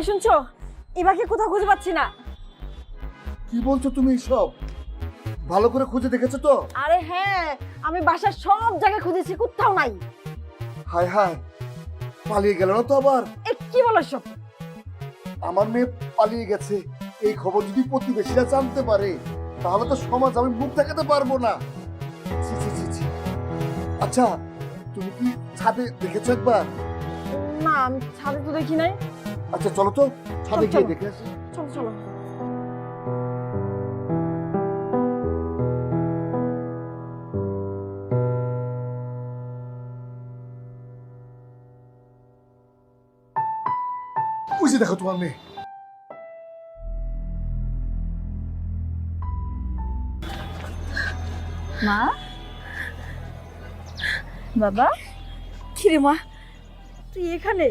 এই শুনছো, ইভাকে কোথাও খুঁজে পাচ্ছি না। কি বলছো তুমি সব? ভালো করে খুঁজে দেখেছো তো? আরে হ্যাঁ, আমি বাসার সব জায়গায় খুঁজেছি, কোথাও নাই। হায় হায়, পালিয়ে গেল না তো আবার? এ কি বলো সব? আমার মেয়ে পালিয়ে গেছে, এই খবর যদি প্রতিবেশীরা জানতে পারে তাহলে তো সমাজ আমি মুখ দেখাতে পারবো না। ছি ছি ছি ছি। আচ্ছা, তুমি কি ছাদে দেখেছো একবার? না, আমি ছাদে তো দেখি নাই। আচ্ছা চলো তো, ছাদে চলো, গিয়ে চলো। দেখে আসি। চলো চলো। ওই যে দেখো তোমার মেয়ে। মা, বাবা, কিরে মা, তুই এখানে?